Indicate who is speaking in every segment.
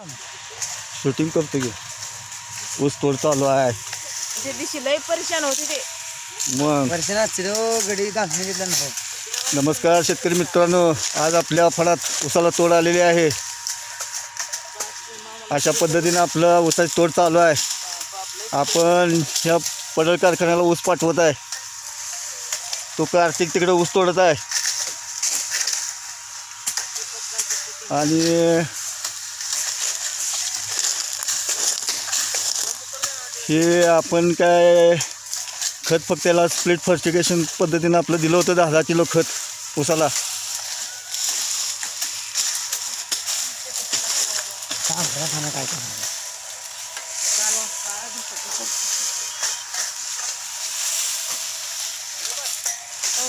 Speaker 1: Shooting करतो की ऊस तोड चालू आहे.
Speaker 2: ते दिवशी लय परेशान होते ते.
Speaker 1: मग
Speaker 3: गडी घालून घेतला ना.
Speaker 1: नमस्कार शेतकरी मित्रांनो, आज आपल्या फळात ऊसाला तोड आलेली आहे. अशा पद्धतीने आपलं ऊसाची तोड चालू आहे. आपण ह्या पडळ कारखान्याला ऊस पाठवत आहे. तो कार्तिक तिकडे ऊस तोडत आहे आणि हे आपण काय खत फक्त त्याला स्प्लिट फर्स्टिगेशन पद्धतीनं आपलं दिलं होतं 10 किलो खत ऊसाला.
Speaker 3: काय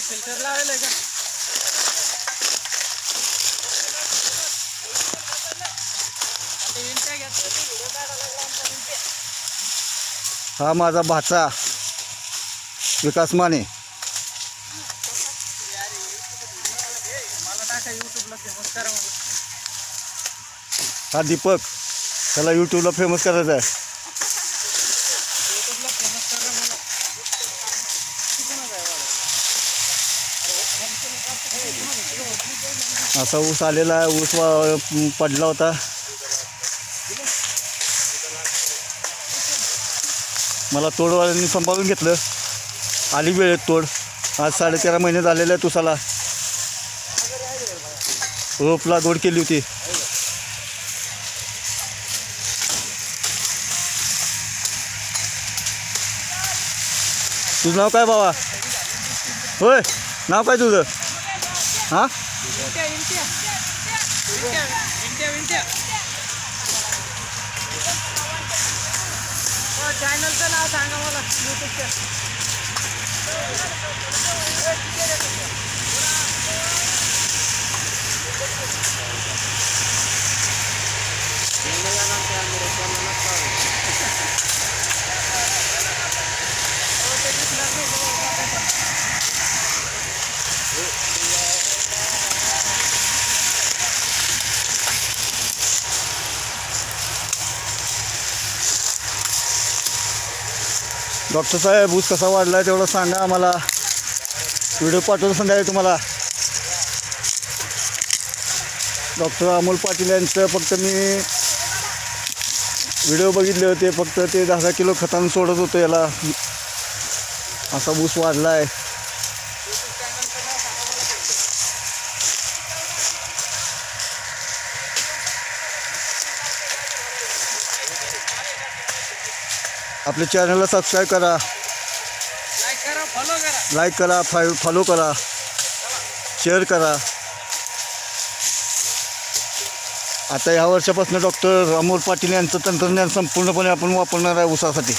Speaker 2: फिल्टर लावलेलं का?
Speaker 1: हा माझा भाचा विकास माने. हा दीपक, त्याला यूट्यूबला फेमस करायचा आहे. असा ऊस आलेला आहे. ऊस पडला होता. मला तोडवाल्यांनी सांभाळून घेतलं. आली वेळेत तोड. आज 13.5 महिने झालेले आहेत ऊसाला. रोप लागवड केली होती. तुझं नाव काय बाबा? होय, नाव काय तुझं? हां,
Speaker 2: चॅनलचं नाव सांगा मला यूट्यूबचं.
Speaker 1: डॉक्टर साहेब ऊस कसा वाढला आहे तेवढं सांगा आम्हाला. व्हिडिओ पाठवून संध्याकाळी तुम्हाला. डॉक्टर अमोल पाटील यांचं फक्त मी व्हिडिओ बघितले होते. फक्त ते 10 किलो खतानं सोडत होतं याला. असा ऊस वाढला आहे. आपल्या चॅनलला सबस्क्राईब करा, लाईक करा, फॉलो करा, शेअर करा. आता ह्या वर्षापासून डॉक्टर अमोल पाटील यांचं तंत्रज्ञान संपूर्णपणे आपण वापरणार आहे ऊसासाठी.